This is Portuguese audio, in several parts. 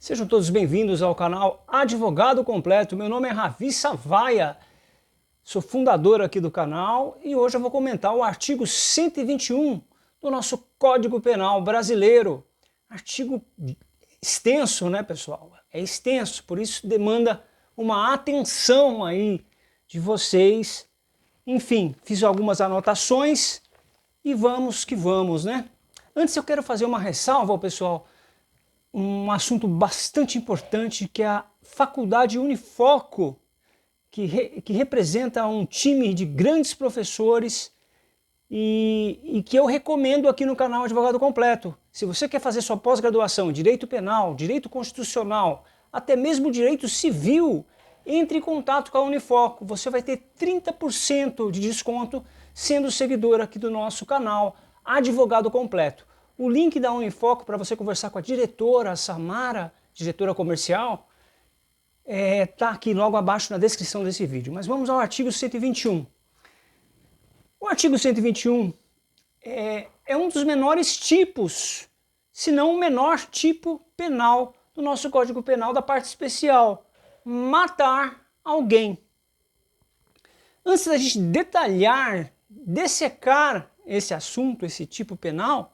Sejam todos bem-vindos ao canal Advogado Completo. Meu nome é Ravi Savaia, sou fundador aqui do canal e hoje eu vou comentar o artigo 121 do nosso Código Penal brasileiro. Artigo extenso, né, pessoal? É extenso, por isso demanda uma atenção aí de vocês. Enfim, fiz algumas anotações e vamos que vamos, né? Antes eu quero fazer uma ressalva, pessoal, um assunto bastante importante, que é a Faculdade Unifoco, que representa um time de grandes professores e que eu recomendo aqui no canal Advogado Completo. Se você quer fazer sua pós-graduação em Direito Penal, Direito Constitucional, até mesmo Direito Civil, entre em contato com a Unifoco. Você vai ter 30% de desconto sendo seguidor aqui do nosso canal Advogado Completo. O link da Unifoco para você conversar com a diretora, a Samara, diretora comercial, está aqui logo abaixo na descrição desse vídeo. Mas vamos ao artigo 121. O artigo 121 é um dos menores tipos, se não o menor tipo penal do nosso Código Penal da parte especial. Matar alguém. Antes da gente detalhar, dissecar esse assunto, esse tipo penal,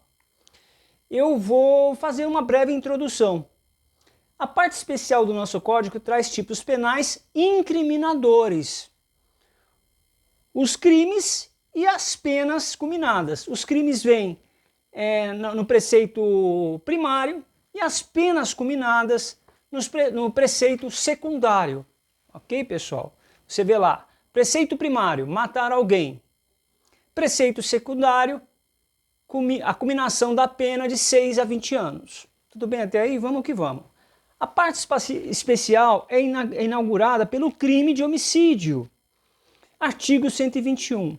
eu vou fazer uma breve introdução. A parte especial do nosso código traz tipos penais incriminadores, os crimes e as penas culminadas. Os crimes vêm no preceito primário e as penas culminadas no preceito secundário. Ok, pessoal? Você vê lá, preceito primário, matar alguém. Preceito secundário, a culminação da pena de 6 a 20 anos. Tudo bem até aí? Vamos que vamos. A parte especial é inaugurada pelo crime de homicídio, artigo 121.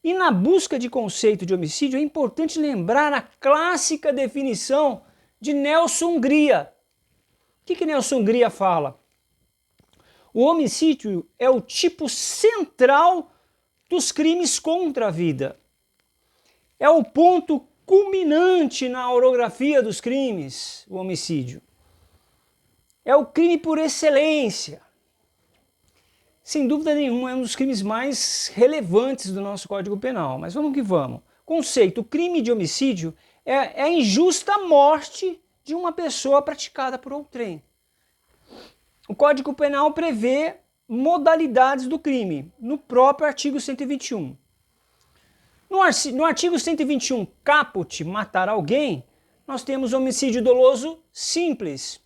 E na busca de conceito de homicídio é importante lembrar a clássica definição de Nelson Gria. O que Nelson Gria fala? O homicídio é o tipo central dos crimes contra a vida. É o ponto culminante na orografia dos crimes, o homicídio. É o crime por excelência. Sem dúvida nenhuma, é um dos crimes mais relevantes do nosso Código Penal. Mas vamos que vamos. Conceito: o crime de homicídio é a injusta morte de uma pessoa praticada por outrem. O Código Penal prevê modalidades do crime, no próprio artigo 121. No artigo 121, caput, matar alguém, nós temos homicídio doloso simples.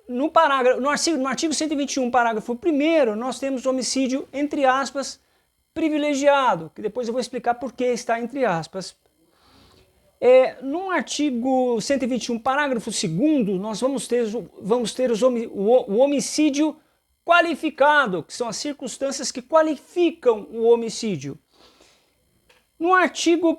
No artigo 121, parágrafo 1º, nós temos homicídio, entre aspas, privilegiado, que depois eu vou explicar por que está entre aspas. No artigo 121, parágrafo 2º, nós vamos ter o homicídio qualificado, que são as circunstâncias que qualificam o homicídio. No artigo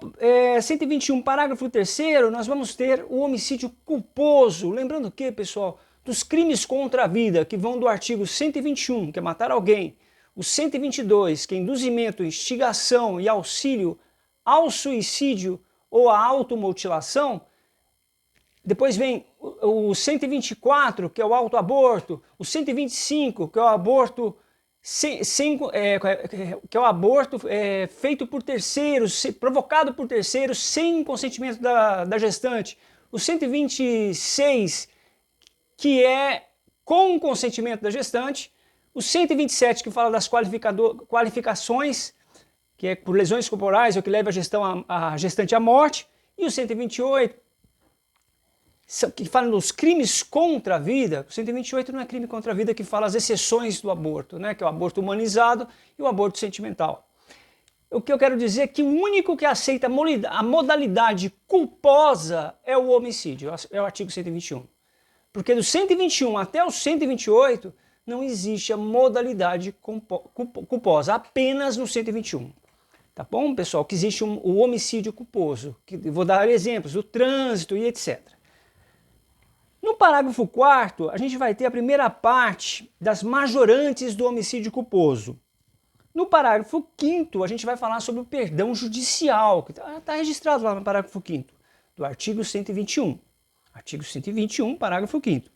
121, parágrafo 3º, nós vamos ter o homicídio culposo. Lembrando que, pessoal, dos crimes contra a vida, que vão do artigo 121, que é matar alguém, o 122, que é induzimento, instigação e auxílio ao suicídio ou à automutilação. Depois vem o 124, que é o autoaborto, o 125, que é o aborto que é o aborto feito por terceiros, provocado por terceiros, sem consentimento da gestante. O 126, que é com o consentimento da gestante. O 127, que fala das qualificações, que é por lesões corporais ou que leva a gestante à morte. E o 128, que fala dos crimes contra a vida. O 128 não é crime contra a vida, que fala as exceções do aborto, né? Que é o aborto humanizado e o aborto sentimental. O que eu quero dizer é que o único que aceita a modalidade culposa é o homicídio, é o artigo 121. Porque do 121 até o 128 não existe a modalidade culposa, apenas no 121. Tá bom, pessoal? Que existe o homicídio culposo, que vou dar exemplos, o trânsito e etc. No parágrafo 4º, a gente vai ter a primeira parte das majorantes do homicídio culposo. No parágrafo 5º, a gente vai falar sobre o perdão judicial, que está registrado lá no parágrafo 5º, do artigo 121. Artigo 121, parágrafo 5º.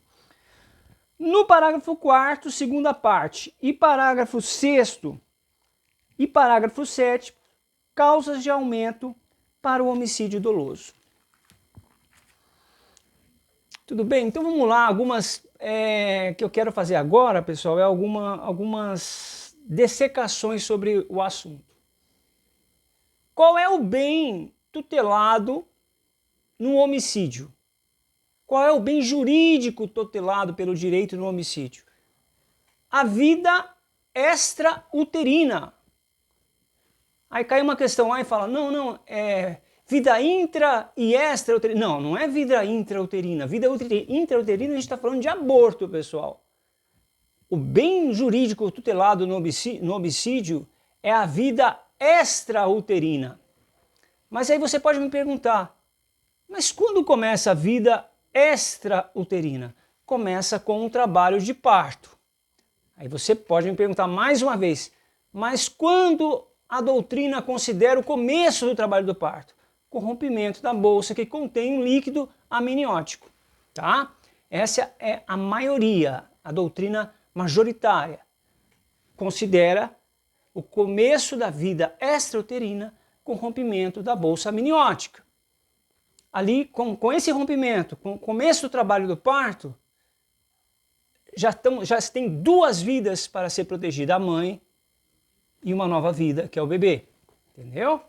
No parágrafo 4º, segunda parte, e parágrafo 6º e parágrafo 7º, causas de aumento para o homicídio doloso. Tudo bem? Então vamos lá, algumas que eu quero fazer agora, pessoal, é algumas dissecações sobre o assunto. Qual é o bem tutelado no homicídio? Qual é o bem jurídico tutelado pelo direito no homicídio? A vida extrauterina. Aí cai uma questão lá e fala, não, vida intra e extrauterina. Não, não é vida intrauterina. Vida intrauterina a gente está falando de aborto, pessoal. O bem jurídico tutelado no homicídio é a vida extrauterina. Mas aí você pode me perguntar, mas quando começa a vida extrauterina? Começa com um trabalho de parto. Aí você pode me perguntar mais uma vez, mas quando a doutrina considera o começo do trabalho do parto? Com o rompimento da bolsa que contém um líquido amniótico, tá? Essa é a maioria, a doutrina majoritária. Considera o começo da vida extrauterina com o rompimento da bolsa amniótica. Ali, com esse rompimento, com o começo do trabalho do parto, já tem duas vidas para ser protegida, a mãe e uma nova vida, que é o bebê. Entendeu?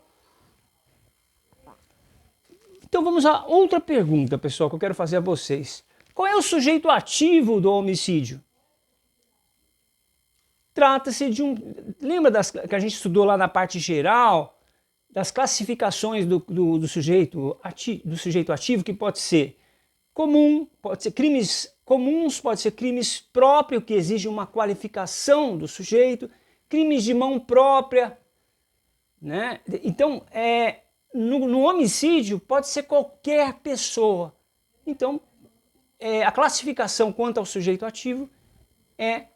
Então vamos a outra pergunta, pessoal, que eu quero fazer a vocês. Qual é o sujeito ativo do homicídio? Trata-se de um... Lembra que a gente estudou lá na parte geral, das classificações do sujeito ativo, que pode ser comum, pode ser crimes comuns, pode ser crimes próprios, que exigem uma qualificação do sujeito, crimes de mão própria, né? Então, no homicídio pode ser qualquer pessoa. Então, a classificação quanto ao sujeito ativo é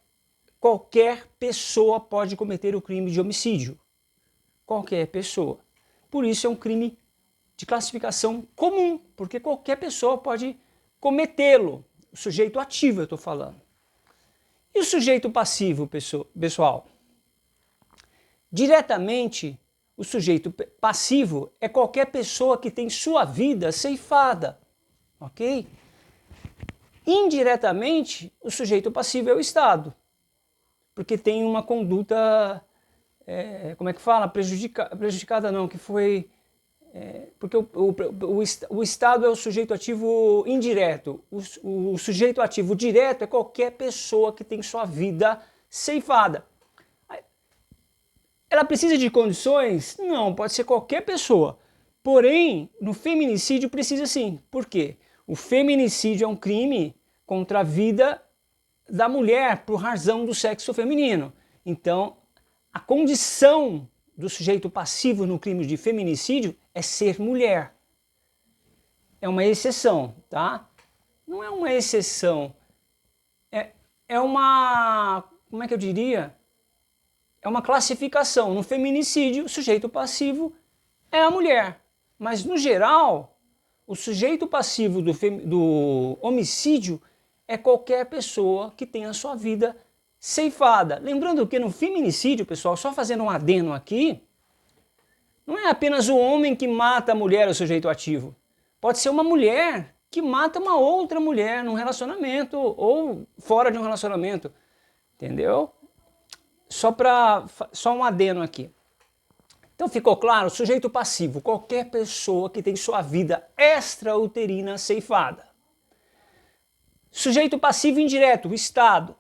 qualquer pessoa pode cometer o crime de homicídio. Qualquer pessoa. Por isso é um crime de classificação comum, porque qualquer pessoa pode cometê-lo. O sujeito ativo eu estou falando. E o sujeito passivo, pessoal? Diretamente, o sujeito passivo é qualquer pessoa que tem sua vida ceifada, ok? Indiretamente, o sujeito passivo é o Estado, porque tem uma conduta, como é que fala? Prejudicada não, que foi... porque o Estado é o sujeito ativo indireto. O sujeito ativo direto é qualquer pessoa que tem sua vida ceifada. Ela precisa de condições? Não, pode ser qualquer pessoa. Porém, no feminicídio precisa sim. Por quê? O feminicídio é um crime contra a vida da mulher por razão do sexo feminino. Então, a condição do sujeito passivo no crime de feminicídio é ser mulher. É uma exceção, tá? Não é uma exceção. É uma... como é que eu diria? É uma classificação. No feminicídio, o sujeito passivo é a mulher. Mas, no geral, o sujeito passivo do homicídio é qualquer pessoa que tenha a sua vida ceifada. Lembrando que no feminicídio, pessoal, só fazendo um adendo aqui, não é apenas o homem que mata a mulher, o sujeito ativo. Pode ser uma mulher que mata uma outra mulher num relacionamento ou fora de um relacionamento. Entendeu? Só um adendo aqui. Então ficou claro? Sujeito passivo, qualquer pessoa que tem sua vida extrauterina ceifada. Sujeito passivo indireto, o Estado.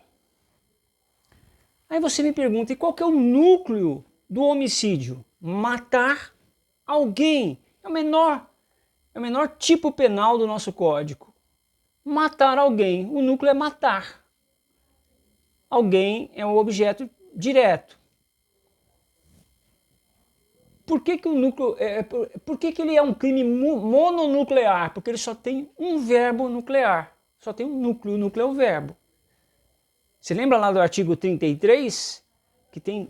Aí você me pergunta, e qual que é o núcleo do homicídio? Matar alguém. É o menor tipo penal do nosso código. Matar alguém. O núcleo é matar. Alguém é o objeto direto. Por que o núcleo... por que ele é um crime mononuclear? Porque ele só tem um verbo nuclear. Só tem um núcleo. O núcleo é o verbo. Você lembra lá do artigo 33? Que tem,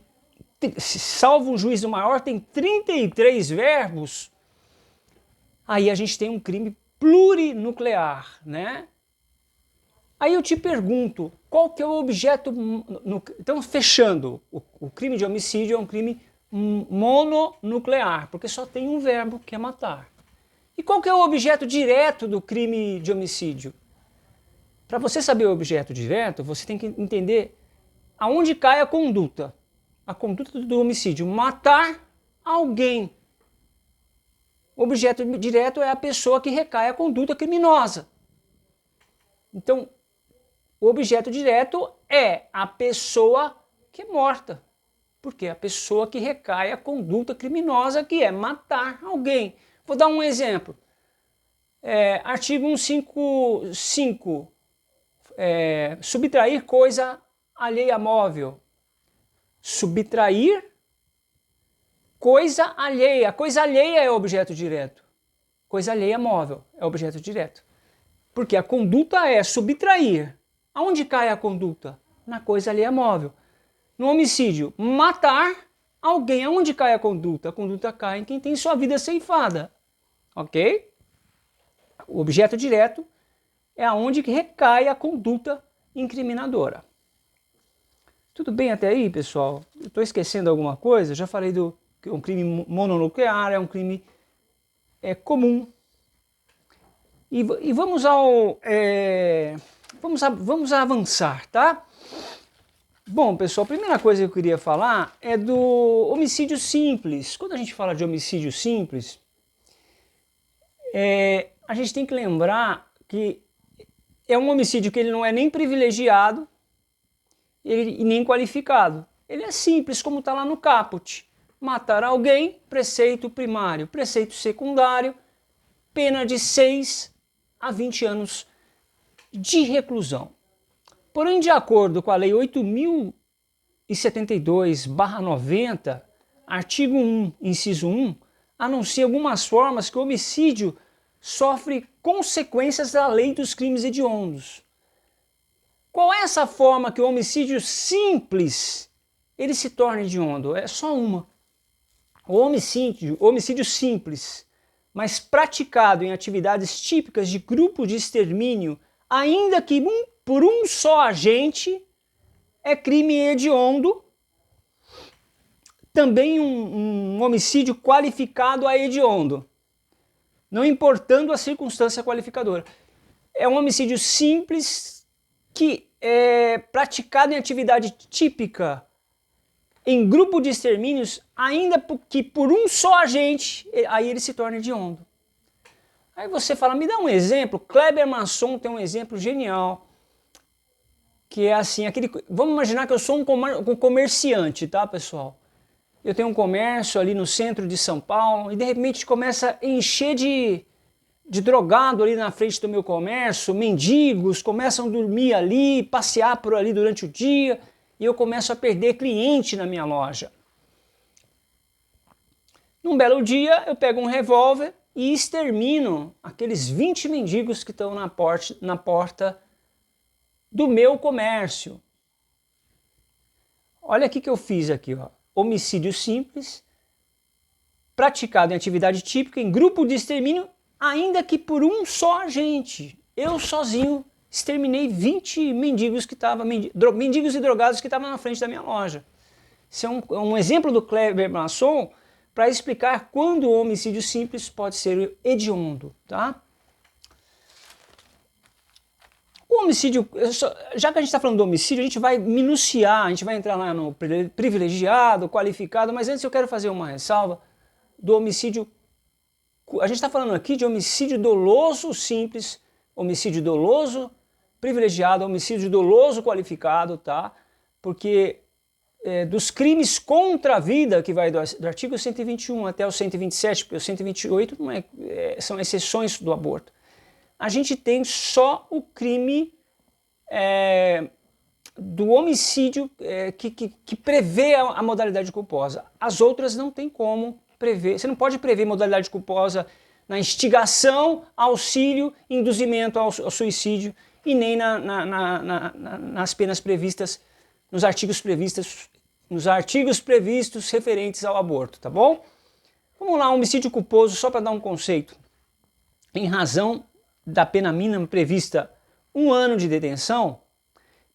salvo um juízo maior, tem 33 verbos. Aí a gente tem um crime plurinuclear, né? Aí eu te pergunto, qual que é o objeto... Então, fechando, o crime de homicídio é um crime mononuclear, porque só tem um verbo, que é matar. E qual que é o objeto direto do crime de homicídio? Para você saber o objeto direto, você tem que entender aonde cai a conduta do homicídio. Matar alguém. O objeto direto é a pessoa que recai a conduta criminosa. Então, o objeto direto é a pessoa que é morta. Porque é a pessoa que recai a conduta criminosa, que é matar alguém. Vou dar um exemplo. Artigo 155. Subtrair coisa alheia móvel. Subtrair coisa alheia. Coisa alheia é objeto direto. Coisa alheia móvel é objeto direto. Porque a conduta é subtrair. Aonde cai a conduta? Na coisa alheia móvel. No homicídio, matar alguém. Aonde cai a conduta? A conduta cai em quem tem sua vida ceifada. Ok? O objeto direto é aonde que recai a conduta incriminadora. Tudo bem até aí, pessoal? Estou esquecendo alguma coisa? Já falei que um crime mononuclear é um crime comum. E vamos vamos avançar, tá? Bom, pessoal, a primeira coisa que eu queria falar é do homicídio simples. Quando a gente fala de homicídio simples, a gente tem que lembrar que é um homicídio que ele não é nem privilegiado e nem qualificado. Ele é simples, como está lá no caput. Matar alguém, preceito primário. Preceito secundário, pena de 6 a 20 anos de reclusão. Porém, de acordo com a Lei 8.072/90, artigo 1, inciso 1, anuncia algumas formas que o homicídio sofre consequências da lei dos crimes hediondos. Qual é essa forma que o homicídio simples ele se torna hediondo? É só uma. O homicídio simples, mas praticado em atividades típicas de grupo de extermínio, ainda que por um só agente, é crime hediondo. Também um homicídio qualificado a hediondo, não importando a circunstância qualificadora. É um homicídio simples que é praticado em atividade típica em grupo de extermínios, ainda que por um só agente, aí ele se torna hediondo. Aí você fala, me dá um exemplo. Kleber Masson tem um exemplo genial, que é assim, vamos imaginar que eu sou um comerciante, tá, pessoal? Eu tenho um comércio ali no centro de São Paulo e de repente começa a encher de drogado ali na frente do meu comércio, mendigos começam a dormir ali, passear por ali durante o dia e eu começo a perder cliente na minha loja. Num belo dia eu pego um revólver e extermino aqueles 20 mendigos que estão na porta do meu comércio. Olha o que eu fiz aqui, ó. Homicídio simples, praticado em atividade típica, em grupo de extermínio, ainda que por um só agente. Eu sozinho exterminei 20 mendigos mendigos e drogados que estavam na frente da minha loja. Isso é um exemplo do Kleber Masson para explicar quando o homicídio simples pode ser hediondo, tá? O homicídio, já que a gente está falando do homicídio, a gente vai minuciar, a gente vai entrar lá no privilegiado, qualificado, mas antes eu quero fazer uma ressalva do homicídio. A gente está falando aqui de homicídio doloso simples, homicídio doloso privilegiado, homicídio doloso qualificado, tá? Porque dos crimes contra a vida, que vai do artigo 121 até o 127, porque o 128 não são exceções do aborto. A gente tem só o crime do homicídio que prevê a modalidade culposa. As outras não tem como prever. Você não pode prever modalidade culposa na instigação, auxílio, induzimento ao suicídio e nem nas penas previstas, nos artigos previstos referentes ao aborto, tá bom? Vamos lá, homicídio culposo, só para dar um conceito. Em razão da pena mínima prevista 1 ano de detenção,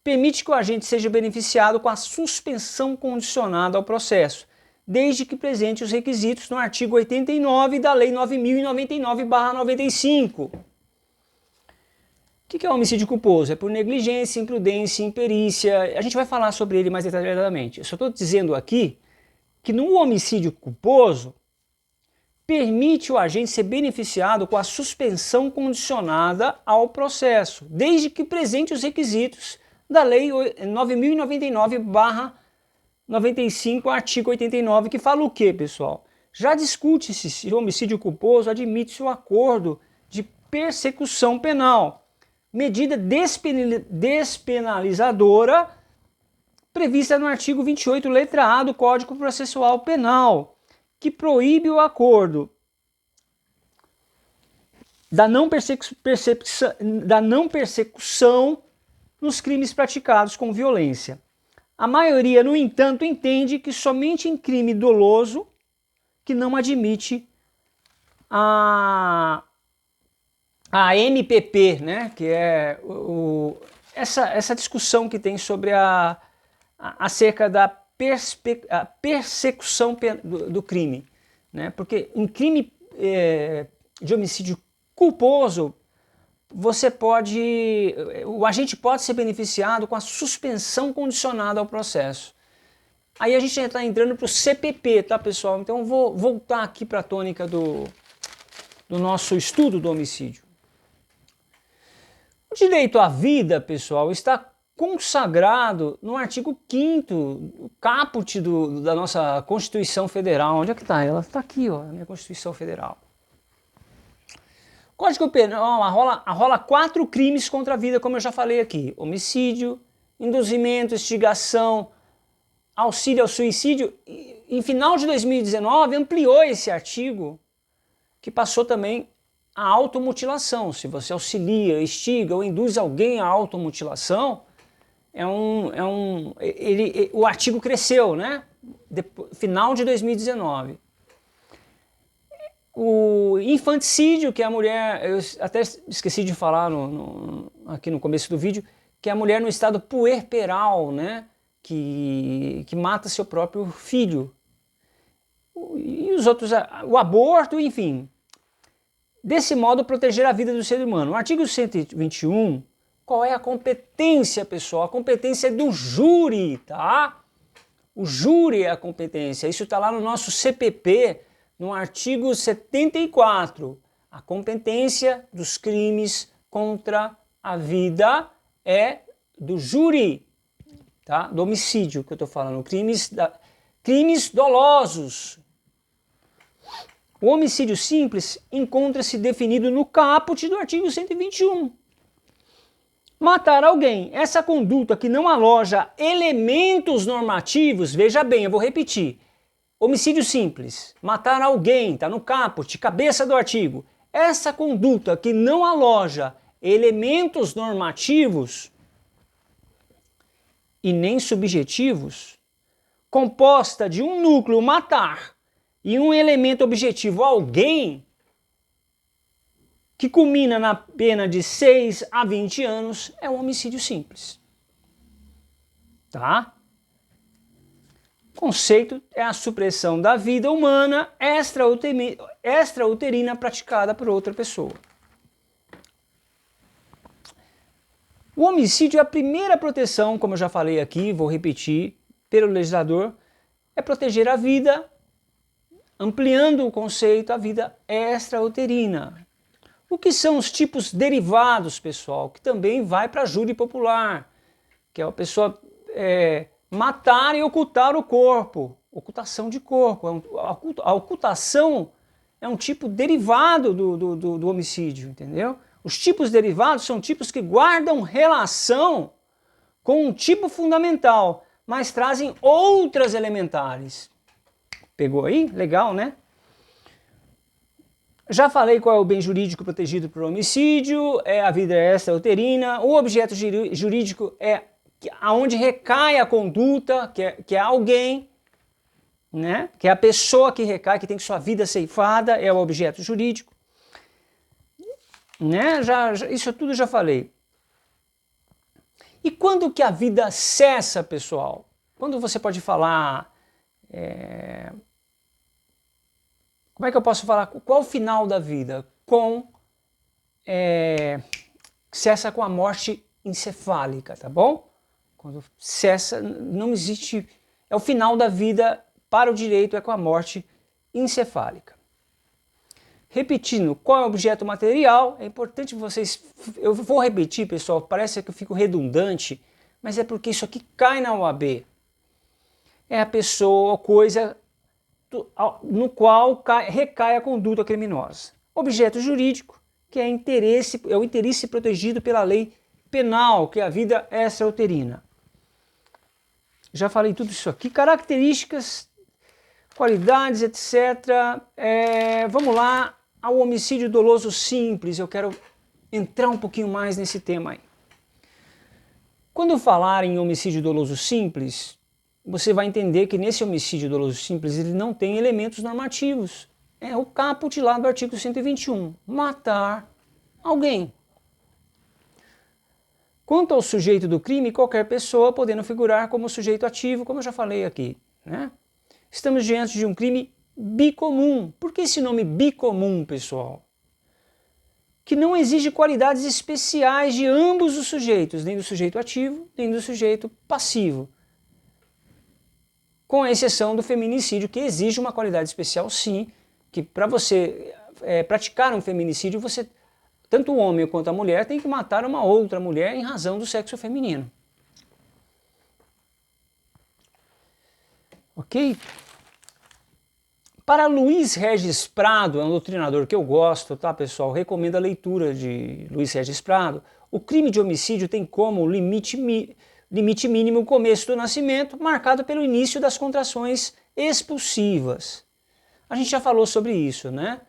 permite que o agente seja beneficiado com a suspensão condicionada ao processo, desde que presente os requisitos no artigo 89 da Lei 9.099/95. O que é homicídio culposo? É por negligência, imprudência, imperícia. A gente vai falar sobre ele mais detalhadamente. Eu só estou dizendo aqui que no homicídio culposo, permite o agente ser beneficiado com a suspensão condicionada ao processo, desde que presente os requisitos da Lei 9.099/95, artigo 89, que fala o quê, pessoal? Já discute-se se o homicídio culposo admite-se o acordo de persecução penal, medida despenalizadora prevista no artigo 28, letra A do Código Processual Penal, que proíbe o acordo da não persecução nos crimes praticados com violência. A maioria, no entanto, entende que somente em crime doloso que não admite a MPP, né? Que é essa discussão que tem sobre acerca da persecução do crime, né? Porque em crime de homicídio culposo, o agente pode ser beneficiado com a suspensão condicionada ao processo. Aí a gente já está entrando para o CPP, tá, pessoal? Então eu vou voltar aqui para a tônica do nosso estudo do homicídio. O direito à vida, pessoal, está consagrado no artigo 5º, caput da nossa Constituição Federal. Onde é que está? Ela está aqui, ó, a minha Constituição Federal. Código Penal arrola 4 crimes contra a vida, como eu já falei aqui. Homicídio, induzimento, instigação, auxílio ao suicídio. Em final de 2019, ampliou esse artigo, que passou também a automutilação. Se você auxilia, instiga ou induz alguém à automutilação, o artigo cresceu, né? Final de 2019. O infanticídio, que é a mulher, eu até esqueci de falar aqui no começo do vídeo, que é a mulher no estado puerperal, né? Que mata seu próprio filho. E os outros, o aborto, enfim. Desse modo, proteger a vida do ser humano. O artigo 121, qual é a competência, pessoal? A competência é do júri, tá? O júri é a competência. Isso está lá no nosso CPP, no artigo 74. A competência dos crimes contra a vida é do júri, tá? Do homicídio que eu estou falando. Crimes dolosos. O homicídio simples encontra-se definido no caput do artigo 121. Matar alguém. Essa conduta que não aloja elementos normativos, veja bem, eu vou repetir. Homicídio simples, matar alguém, está no caput, cabeça do artigo. Essa conduta que não aloja elementos normativos e nem subjetivos, composta de um núcleo matar e um elemento objetivo alguém, que culmina na pena de 6 a 20 anos, é um homicídio simples. Tá? O conceito é a supressão da vida humana extrauterina praticada por outra pessoa. O homicídio é a primeira proteção, como eu já falei aqui, vou repetir, pelo legislador, é proteger a vida, ampliando o conceito, a vida extrauterina. O que são os tipos derivados, pessoal? Que também vai para júri popular, que é a pessoa matar e ocultar o corpo, ocultação de corpo. A ocultação é um tipo derivado do homicídio, entendeu? Os tipos derivados são tipos que guardam relação com um tipo fundamental, mas trazem outras elementares. Pegou aí? Legal, né? Já falei qual é o bem jurídico protegido por homicídio, é a vida extrauterina. O objeto jurídico é aonde recai a conduta, que é alguém, né? Que é a pessoa que recai, que tem sua vida ceifada, é o objeto jurídico. né? Isso tudo já falei. E quando que a vida cessa, pessoal? Quando você pode falar... Como é que eu posso falar? Qual o final da vida? Cessa com a morte encefálica, tá bom? Quando cessa, não existe... É o final da vida para o direito, é com a morte encefálica. Repetindo, qual é o objeto material? É importante vocês... Eu vou repetir, pessoal, parece que eu fico redundante, mas é porque isso aqui cai na OAB. É a pessoa ou coisa no qual recai a conduta criminosa. Objeto jurídico, que é o interesse protegido pela lei penal, que é a vida extrauterina. Já falei tudo isso aqui. Características, qualidades, etc. Vamos lá ao homicídio doloso simples. Eu quero entrar um pouquinho mais nesse tema aí. Quando falar em homicídio doloso simples, você vai entender que nesse homicídio doloso simples ele não tem elementos normativos. É o caput lá do artigo 121, matar alguém. Quanto ao sujeito do crime, qualquer pessoa podendo figurar como sujeito ativo, como eu já falei aqui, né? Estamos diante de um crime bicomum. Por que esse nome bicomum, pessoal? Que não exige qualidades especiais de ambos os sujeitos, nem do sujeito ativo, nem do sujeito passivo. Com exceção do feminicídio, que exige uma qualidade especial, sim, que para você praticar um feminicídio, tanto o homem quanto a mulher tem que matar uma outra mulher em razão do sexo feminino. Ok? Para Luiz Regis Prado, é um doutrinador que eu gosto, tá, pessoal? Recomendo a leitura de Luiz Regis Prado. O crime de homicídio tem como limite mínimo o começo do nascimento, marcado pelo início das contrações expulsivas. A gente já falou sobre isso, né?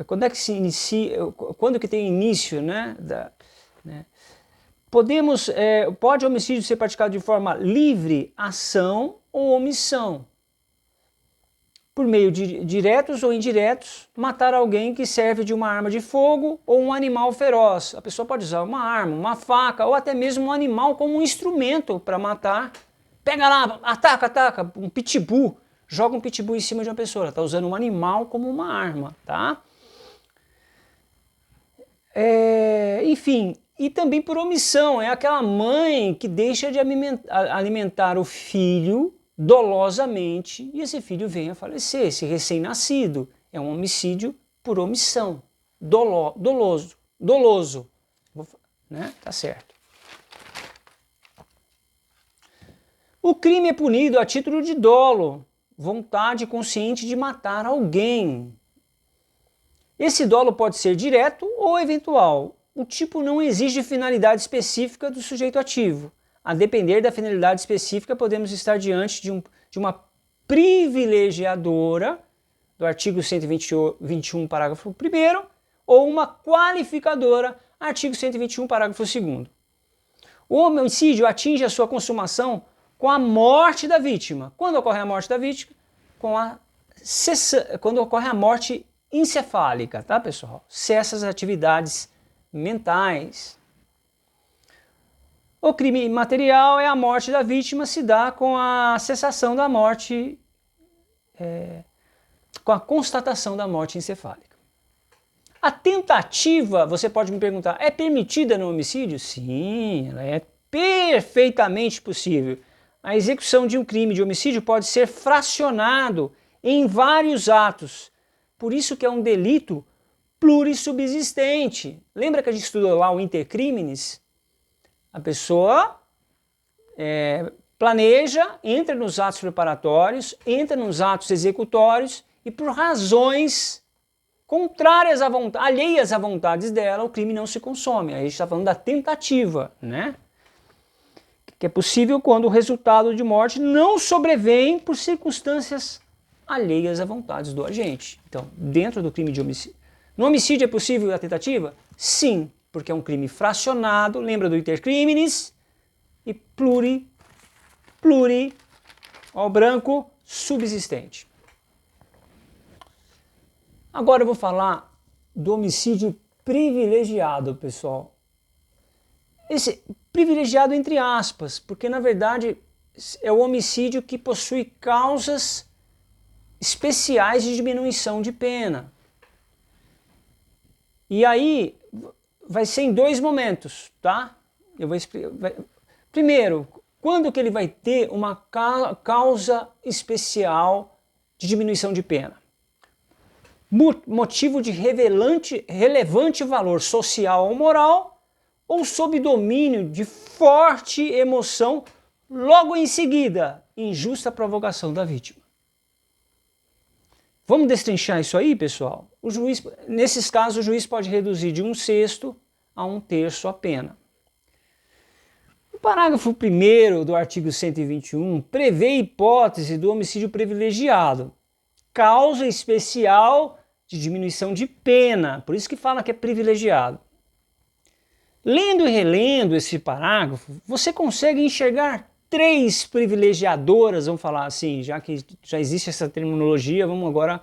Quando é que se inicia, quando que tem início, né? Pode o homicídio ser praticado de forma livre, ação ou omissão. Por meio de diretos ou indiretos, matar alguém que serve de uma arma de fogo ou um animal feroz. A pessoa pode usar uma arma, uma faca ou até mesmo um animal como um instrumento para matar. Pega lá, ataca, um pitbull, joga um pitbull em cima de uma pessoa. Ela está usando um animal como uma arma, tá? Enfim, e também por omissão, é aquela mãe que deixa de alimentar o filho dolosamente e esse filho vem a falecer, esse recém-nascido. É um homicídio por omissão, doloso, né? Tá certo. O crime é punido a título de dolo, vontade consciente de matar alguém. Esse dolo pode ser direto ou eventual. O tipo não exige finalidade específica do sujeito ativo. A depender da finalidade específica, podemos estar diante de uma privilegiadora, do artigo 121, parágrafo 1º, ou uma qualificadora, artigo 121, parágrafo 2º. O homicídio atinge a sua consumação com a morte da vítima. Quando ocorre a morte da vítima? Quando ocorre a morte encefálica, tá, pessoal? Cessa as atividades mentais. O crime material é a morte da vítima, se dá com a cessação da morte, com a constatação da morte encefálica. A tentativa, você pode me perguntar, é permitida no homicídio? Sim, ela é perfeitamente possível. A execução de um crime de homicídio pode ser fracionado em vários atos. Por isso que é um delito plurissubsistente. Lembra que a gente estudou lá o inter criminis? A pessoa planeja, entra nos atos preparatórios, entra nos atos executórios e por razões contrárias à vontade, alheias à vontades dela, o crime não se consome. Aí a gente está falando da tentativa, né? Que é possível quando o resultado de morte não sobrevém por circunstâncias alheias à vontades do agente. Então, dentro do crime de homicídio. No homicídio é possível a tentativa? Sim, porque é um crime fracionado, lembra do inter criminis, e ao branco, subsistente. Agora eu vou falar do homicídio privilegiado, pessoal. Esse privilegiado entre aspas, porque na verdade é o homicídio que possui causas especiais de diminuição de pena. E aí vai ser em dois momentos, tá? Eu vou explicar. Primeiro, quando que ele vai ter uma causa especial de diminuição de pena? Motivo de relevante valor social ou moral, ou sob domínio de forte emoção, logo em seguida, injusta provocação da vítima. Vamos destrinchar isso aí, pessoal? Nesses casos, o juiz pode reduzir de 1/6 a 1/3 a pena. O parágrafo 1º do artigo 121 prevê a hipótese do homicídio privilegiado, causa especial de diminuição de pena, por isso que fala que é privilegiado. Lendo e relendo esse parágrafo, você consegue enxergar 3 privilegiadoras, vamos falar assim, já que já existe essa terminologia, vamos agora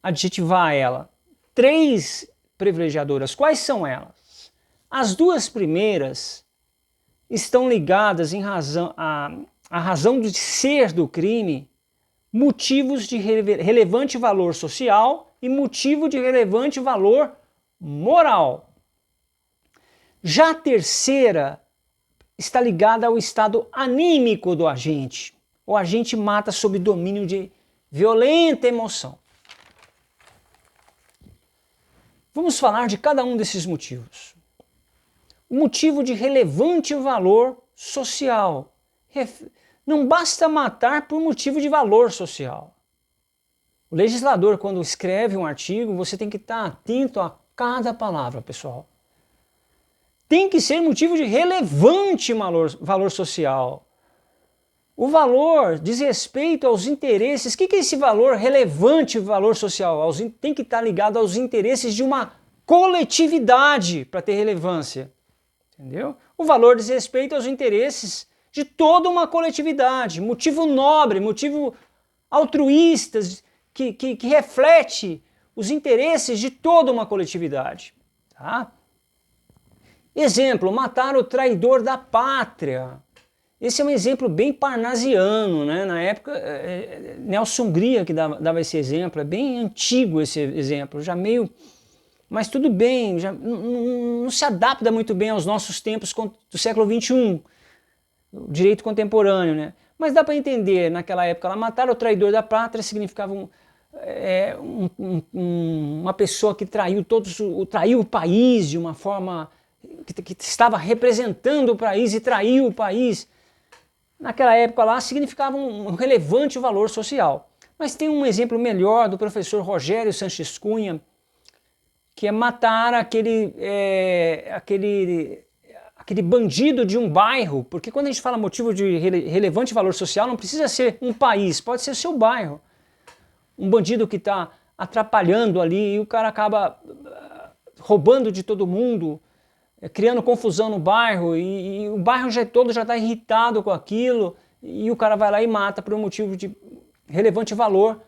adjetivar ela. 3 privilegiadoras, quais são elas? As 2 primeiras estão ligadas à razão de ser do crime, motivos de relevante valor social e motivo de relevante valor moral. Já a terceira está ligada ao estado anímico do agente. O agente mata sob domínio de violenta emoção. Vamos falar de cada um desses motivos. O motivo de relevante valor social. Não basta matar por motivo de valor social. O legislador, quando escreve um artigo, você tem que estar atento a cada palavra, pessoal. Tem que ser motivo de relevante valor social. O valor diz respeito aos interesses. O que é esse valor relevante, valor social? Tem que estar ligado aos interesses de uma coletividade para ter relevância. Entendeu? O valor diz respeito aos interesses de toda uma coletividade. Motivo nobre, motivo altruísta, que reflete os interesses de toda uma coletividade. Tá? Exemplo, matar o traidor da pátria. Esse é um exemplo bem parnasiano, né? Na época, Nelson Hungria que dava esse exemplo, é bem antigo esse exemplo, já meio... Mas tudo bem, já não se adapta muito bem aos nossos tempos do século XXI, o direito contemporâneo, né? Mas dá para entender, naquela época, lá, matar o traidor da pátria significava uma pessoa que traiu o país de uma forma... que estava representando o país e traiu o país, naquela época lá significava um relevante valor social. Mas tem um exemplo melhor do professor Rogério Sanches Cunha, que é matar aquele bandido de um bairro, porque quando a gente fala motivo de relevante valor social, não precisa ser um país, pode ser o seu bairro. Um bandido que está atrapalhando ali e o cara acaba roubando de todo mundo, criando confusão no bairro, e o bairro todo já está irritado com aquilo, e o cara vai lá e mata por um motivo de relevante valor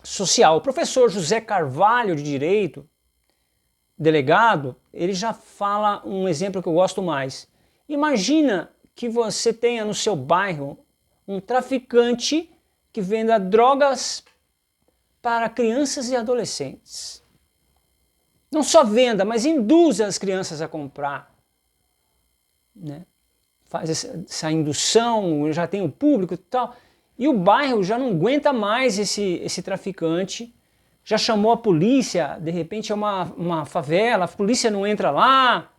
social. O professor José Carvalho, de Direito, delegado, ele já fala um exemplo que eu gosto mais. Imagina que você tenha no seu bairro um traficante que venda drogas para crianças e adolescentes. Não só venda, mas induza as crianças a comprar. Né? Faz essa indução, já tem o público e tal. E o bairro já não aguenta mais esse traficante. Já chamou a polícia, de repente é uma favela, a polícia não entra lá.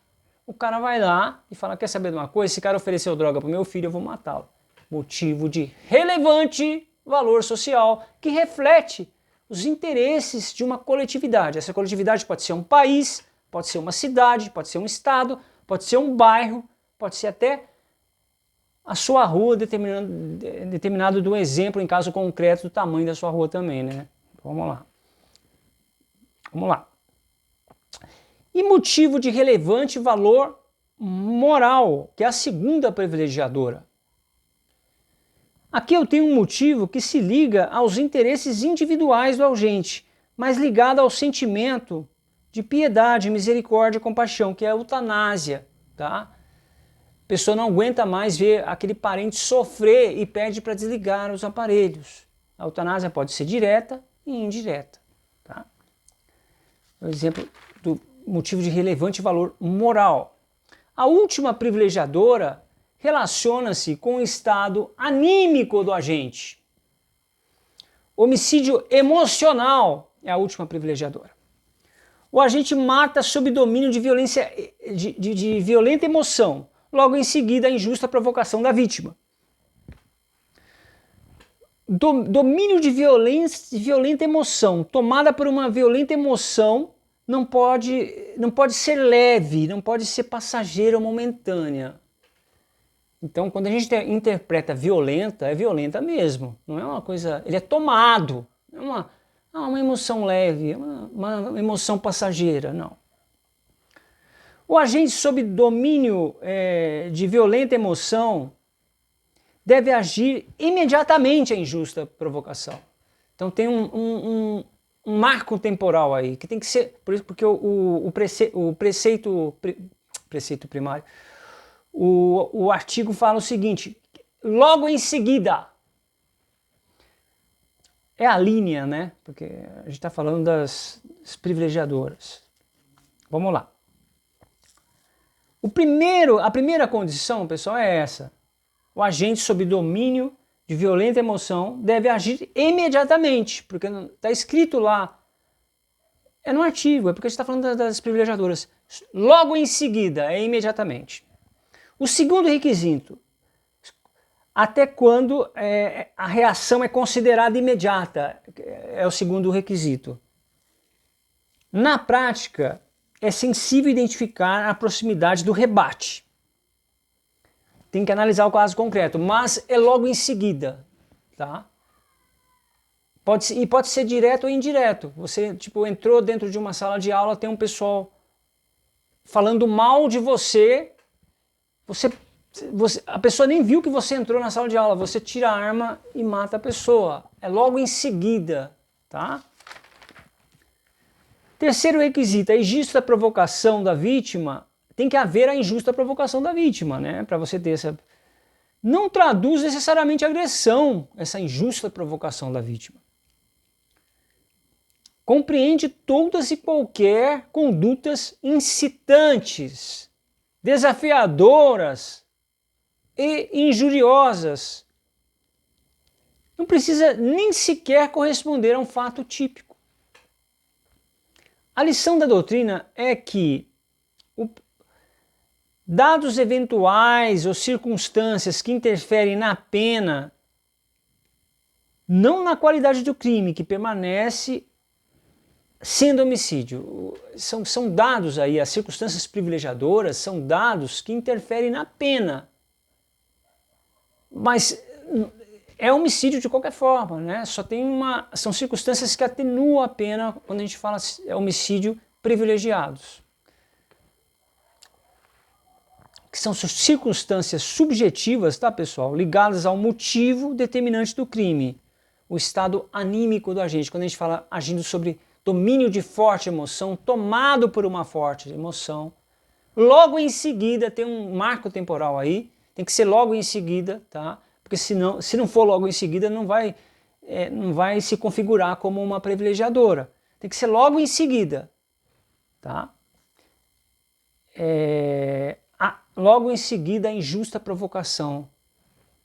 O cara vai lá e fala, quer saber de uma coisa? Esse cara ofereceu droga para o meu filho, eu vou matá-lo. Motivo de relevante valor social que reflete os interesses de uma coletividade. Essa coletividade pode ser um país, pode ser uma cidade, pode ser um estado, pode ser um bairro, pode ser até a sua rua, determinado do exemplo, em caso concreto, do tamanho da sua rua também, né? Vamos lá. Vamos lá. E motivo de relevante valor moral, que é a segunda privilegiadora. Aqui eu tenho um motivo que se liga aos interesses individuais do agente, mas ligada ao sentimento de piedade, misericórdia e compaixão, que é a eutanásia, tá? A pessoa não aguenta mais ver aquele parente sofrer e pede para desligar os aparelhos. A eutanásia pode ser direta e indireta, tá? Por exemplo, do motivo de relevante valor moral. A última privilegiadora relaciona-se com o estado anímico do agente. Homicídio emocional é a última privilegiadora. O agente mata sob domínio de violência, de violenta emoção, logo em seguida a injusta provocação da vítima. Domínio de violenta emoção, tomada por uma violenta emoção, não pode ser leve, não pode ser passageira ou momentânea. Então, quando a gente interpreta violenta, é violenta mesmo. Não é uma coisa... Ele é tomado. Não é uma emoção leve, uma emoção passageira, não. O agente sob domínio de violenta emoção deve agir imediatamente a injusta provocação. Então tem um marco temporal aí, que tem que ser... Por isso, porque o preceito primário... O artigo fala o seguinte, logo em seguida, é a linha, né? Porque a gente está falando das privilegiadoras. Vamos lá. A primeira condição, pessoal, é essa. O agente sob domínio de violenta emoção deve agir imediatamente, porque está escrito lá, é no artigo, é porque a gente está falando das privilegiadoras. Logo em seguida, é imediatamente. O segundo requisito, até quando a reação é considerada imediata, é o segundo requisito. Na prática, é sensível identificar a proximidade do rebate. Tem que analisar o caso concreto, mas é logo em seguida, tá? Pode ser direto ou indireto. Você entrou dentro de uma sala de aula, tem um pessoal falando mal de você. A pessoa nem viu que você entrou na sala de aula, você tira a arma e mata a pessoa. É logo em seguida, tá? Terceiro requisito, a injusta provocação da vítima, tem que haver a injusta provocação da vítima, né? Para você ter essa... Não traduz necessariamente agressão, essa injusta provocação da vítima. Compreende todas e qualquer condutas incitantes, desafiadoras e injuriosas. Não precisa nem sequer corresponder a um fato típico. A lição da doutrina é que, dados eventuais ou circunstâncias que interferem na pena, não na qualidade do crime, que permanece sendo homicídio. São dados aí, as circunstâncias privilegiadoras são dados que interferem na pena. Mas é homicídio de qualquer forma, né? São circunstâncias que atenuam a pena quando a gente fala homicídio privilegiados. Que são circunstâncias subjetivas, tá, pessoal? Ligadas ao motivo determinante do crime. O estado anímico do agente. Quando a gente fala agindo sobre domínio de forte emoção, tomado por uma forte emoção. Logo em seguida, tem um marco temporal aí, tem que ser logo em seguida, tá? Porque se não for logo em seguida, não vai se configurar como uma privilegiadora. Tem que ser logo em seguida, tá? Logo em seguida, a injusta provocação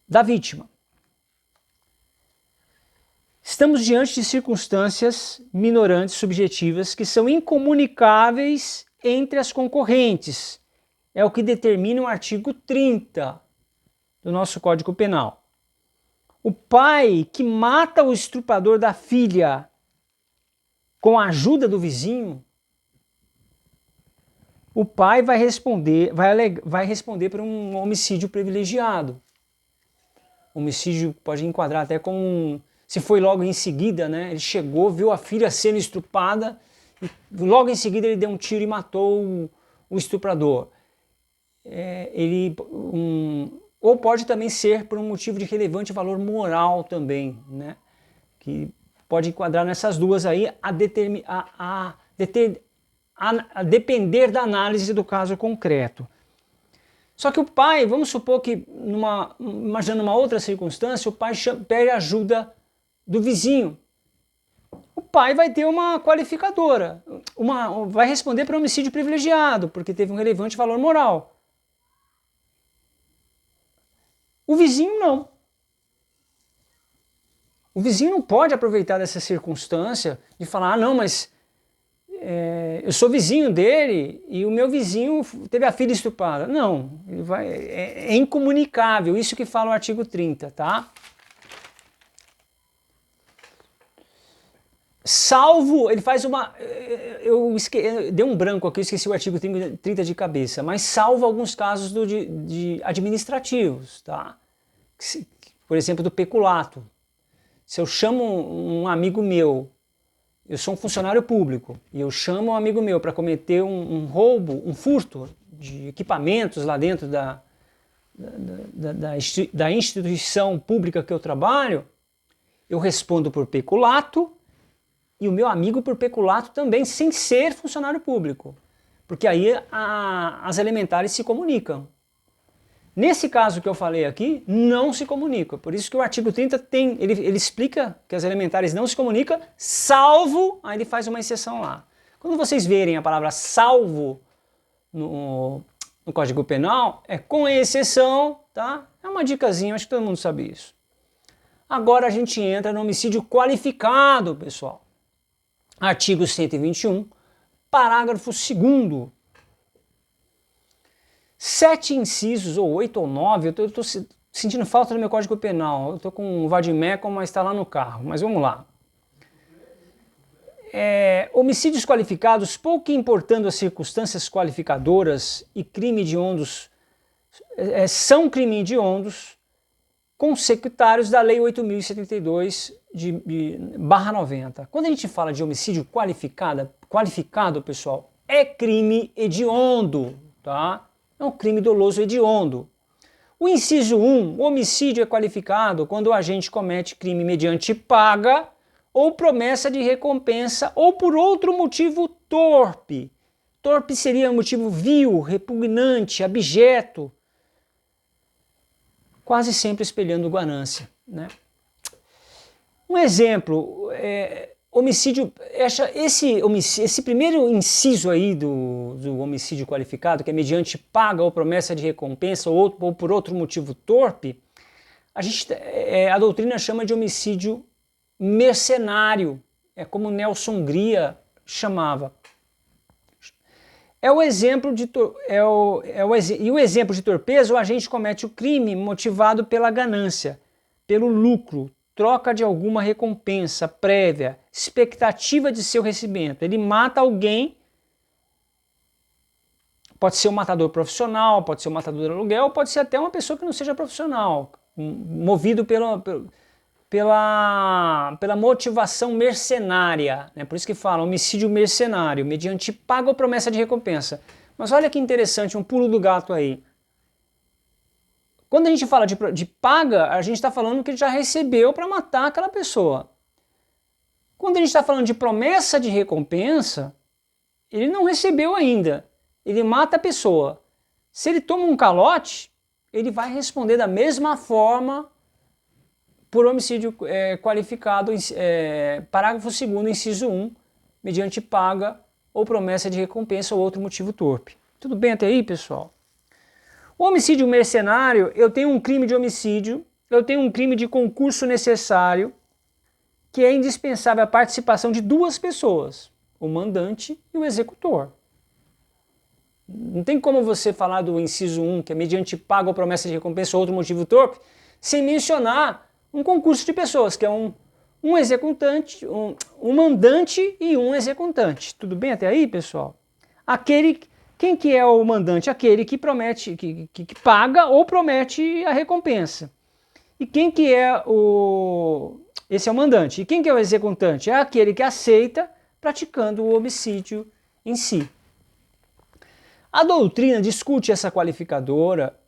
da vítima. Estamos diante de circunstâncias minorantes subjetivas que são incomunicáveis entre as concorrentes. É o que determina o artigo 30 do nosso Código Penal. O pai que mata o estuprador da filha com a ajuda do vizinho, o pai vai responder por um homicídio privilegiado. Homicídio pode enquadrar até como se foi logo em seguida, né? Ele chegou, viu a filha sendo estuprada, e logo em seguida ele deu um tiro e matou o estuprador. Ou pode também ser por um motivo de relevante valor moral também, né? Que pode enquadrar nessas duas aí, a depender da análise do caso concreto. Só que o pai, vamos supor que, imaginando uma outra circunstância, o pai pede ajuda do vizinho. O pai vai ter uma qualificadora, vai responder por homicídio privilegiado, porque teve um relevante valor moral. O vizinho não. O vizinho não pode aproveitar dessa circunstância e falar, ah não, mas eu sou vizinho dele e o meu vizinho teve a filha estuprada. Não, é incomunicável, isso que fala o artigo 30, tá? Salvo, ele faz uma... deu um branco aqui, eu esqueci o artigo 30 de cabeça, mas salvo alguns casos de administrativos, tá? Por exemplo, do peculato. Se eu chamo um amigo meu, eu sou um funcionário público, e eu chamo um amigo meu para cometer um roubo, um furto de equipamentos lá dentro da instituição pública que eu trabalho, eu respondo por peculato, e o meu amigo por peculato também, sem ser funcionário público. Porque aí as elementares se comunicam. Nesse caso que eu falei aqui, não se comunica. Por isso que o artigo 30 ele explica que as elementares não se comunicam, salvo, aí ele faz uma exceção lá. Quando vocês verem a palavra salvo no Código Penal, é com exceção, tá? É uma dicasinha, acho que todo mundo sabe isso. Agora a gente entra no homicídio qualificado, pessoal. Artigo 121, parágrafo 2º. 7 incisos, ou 8 ou 9, eu estou sentindo falta no meu Código Penal. Eu estou com o vadimeco, mas está lá no carro. Mas vamos lá. Homicídios qualificados, pouco importando as circunstâncias qualificadoras e crime hediondos, são crime hediondos consecutários da Lei 8.072/90. Quando a gente fala de homicídio qualificado, pessoal, é crime hediondo, tá? É um crime doloso hediondo. O inciso 1, o homicídio é qualificado quando o agente comete crime mediante paga ou promessa de recompensa ou por outro motivo torpe. Torpe seria um motivo vil, repugnante, abjeto, quase sempre espelhando ganância, né? Um exemplo, homicídio, esse primeiro inciso aí do homicídio qualificado, que é mediante paga ou promessa de recompensa ou por outro motivo torpe, a doutrina chama de homicídio mercenário, é como Nelson Gria chamava. E o exemplo de torpeza, o agente comete o crime motivado pela ganância, pelo lucro, troca de alguma recompensa prévia, expectativa de seu recebimento. Ele mata alguém, pode ser um matador profissional, pode ser um matador de aluguel, pode ser até uma pessoa que não seja profissional, movido pela motivação mercenária, né? Por isso que fala homicídio mercenário, mediante paga ou promessa de recompensa. Mas olha que interessante, um pulo do gato aí. Quando a gente fala de paga, a gente está falando que ele já recebeu para matar aquela pessoa. Quando a gente está falando de promessa de recompensa, ele não recebeu ainda. Ele mata a pessoa. Se ele toma um calote, ele vai responder da mesma forma por homicídio qualificado, parágrafo 2º, inciso 1, mediante paga ou promessa de recompensa ou outro motivo torpe. Tudo bem até aí, pessoal? O homicídio mercenário, eu tenho um crime de homicídio, eu tenho um crime de concurso necessário, que é indispensável a participação de duas pessoas, o mandante e o executor. Não tem como você falar do inciso 1, que é mediante paga ou promessa de recompensa ou outro motivo torpe, sem mencionar um concurso de pessoas, que é um executante, um mandante e um executante. Tudo bem até aí, pessoal? Quem que é o mandante? Aquele que promete, que paga ou promete a recompensa. E quem que é esse é o mandante. E quem que é o executante? É aquele que aceita praticando o homicídio em si. A doutrina discute essa qualificadora,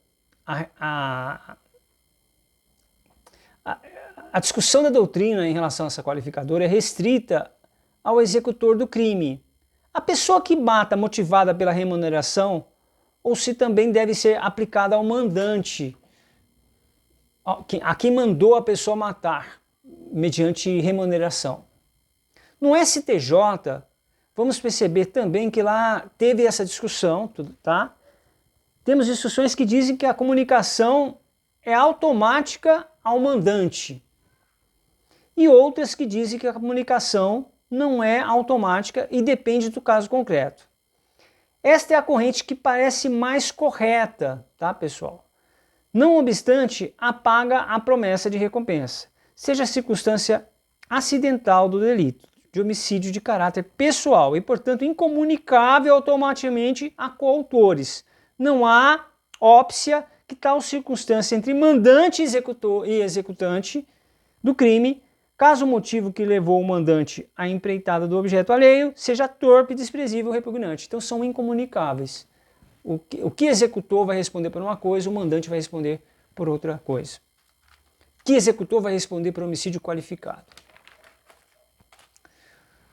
A discussão da doutrina em relação a essa qualificadora é restrita ao executor do crime. A pessoa que mata motivada pela remuneração, ou se também deve ser aplicada ao mandante, a quem mandou a pessoa matar, mediante remuneração. No STJ, vamos perceber também que lá teve essa discussão, tá? Temos instruções que dizem que a comunicação é automática ao mandante. E outras que dizem que a comunicação não é automática e depende do caso concreto. Esta é a corrente que parece mais correta, tá, pessoal? Não obstante, apaga a promessa de recompensa, seja a circunstância acidental do delito, de homicídio de caráter pessoal e, portanto, incomunicável automaticamente a coautores. Não há ópcia que tal circunstância entre mandante e executante do crime, caso o motivo que levou o mandante à empreitada do objeto alheio seja torpe, desprezível ou repugnante. Então são incomunicáveis. O que executou vai responder por uma coisa, o mandante vai responder por outra coisa. O que executou vai responder por homicídio qualificado.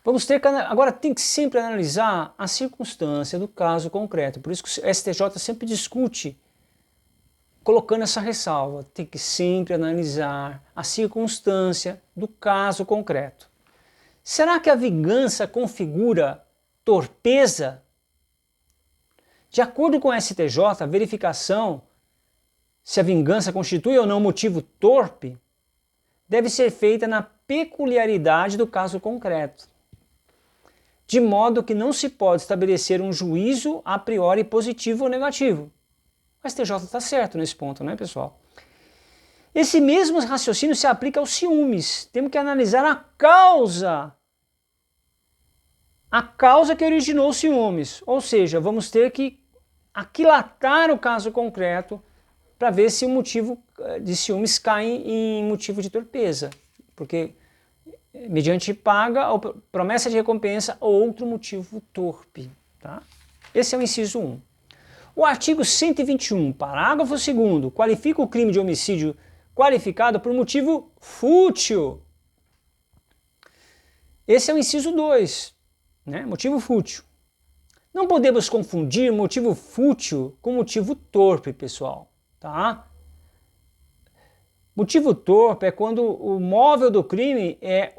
Vamos ter que, agora tem que sempre analisar a circunstância do caso concreto. Por isso que o STJ sempre discute colocando essa ressalva. Tem que sempre analisar a circunstância do caso concreto. Será que a vingança configura torpeza? De acordo com o STJ, a verificação se a vingança constitui ou não motivo torpe deve ser feita na peculiaridade do caso concreto, de modo que não se pode estabelecer um juízo a priori positivo ou negativo. O STJ está certo nesse ponto, né, pessoal? Esse mesmo raciocínio se aplica aos ciúmes. Temos que analisar a causa que originou os ciúmes. Ou seja, vamos ter que aquilatar o caso concreto para ver se o motivo de ciúmes cai em motivo de torpeza. Porque mediante paga ou promessa de recompensa ou outro motivo torpe. Tá? Esse é o inciso 1. O artigo 121, parágrafo 2º, qualifica o crime de homicídio qualificado por motivo fútil. Esse é o inciso 2, né? Motivo fútil. Não podemos confundir motivo fútil com motivo torpe, pessoal. Tá? Motivo torpe é quando o móvel do crime é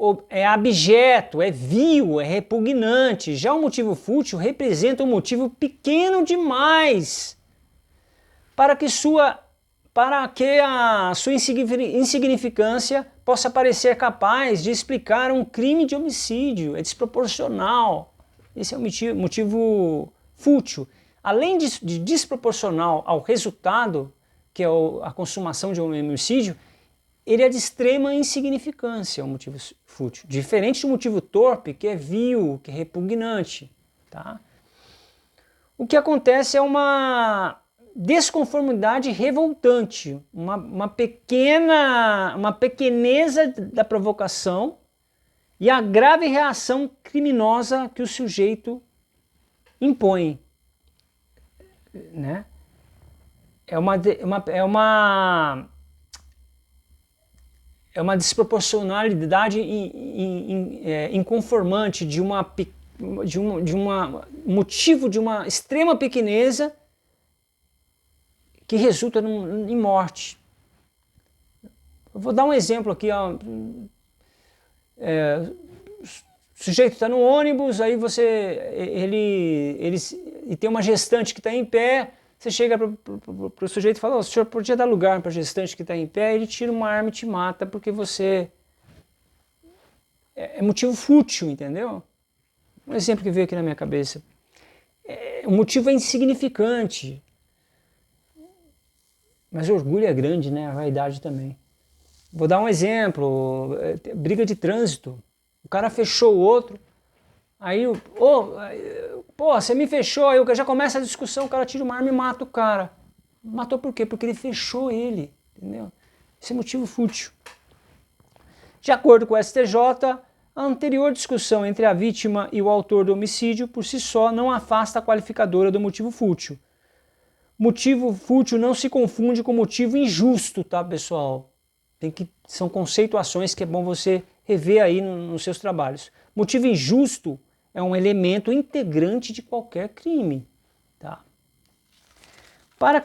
abjeto, é vil, é repugnante. Já o motivo fútil representa um motivo pequeno demais para que a sua insignificância possa parecer capaz de explicar um crime de homicídio. É desproporcional. Esse é o motivo fútil. Além de desproporcional ao resultado, que é a consumação de um homicídio, ele é de extrema insignificância, o motivo fútil. Diferente do motivo torpe, que é vil, que é repugnante. Tá? O que acontece é uma desconformidade revoltante, uma pequeneza da provocação e a grave reação criminosa que o sujeito impõe. Né? É uma desproporcionalidade inconformante de motivo de uma extrema pequeneza que resulta em morte. Eu vou dar um exemplo aqui. Ó. O sujeito está no ônibus, aí ele tem uma gestante que está em pé. Você chega para o sujeito e fala: o senhor podia dar lugar para a gestante que está em pé? Ele tira uma arma e te mata porque você... É motivo fútil, entendeu? Um exemplo que veio aqui na minha cabeça. O motivo é insignificante. Mas o orgulho é grande, né? A vaidade também. Vou dar um exemplo. Briga de trânsito. O cara fechou o outro. Aí, você me fechou, aí já começa a discussão, o cara tira uma arma e mata o cara. Matou por quê? Porque ele fechou ele, entendeu? Esse é motivo fútil. De acordo com o STJ, a anterior discussão entre a vítima e o autor do homicídio, por si só, não afasta a qualificadora do motivo fútil. Motivo fútil não se confunde com motivo injusto, tá, pessoal? Tem que São conceituações que é bom você rever aí nos seus trabalhos. Motivo injusto é um elemento integrante de qualquer crime. Tá? Para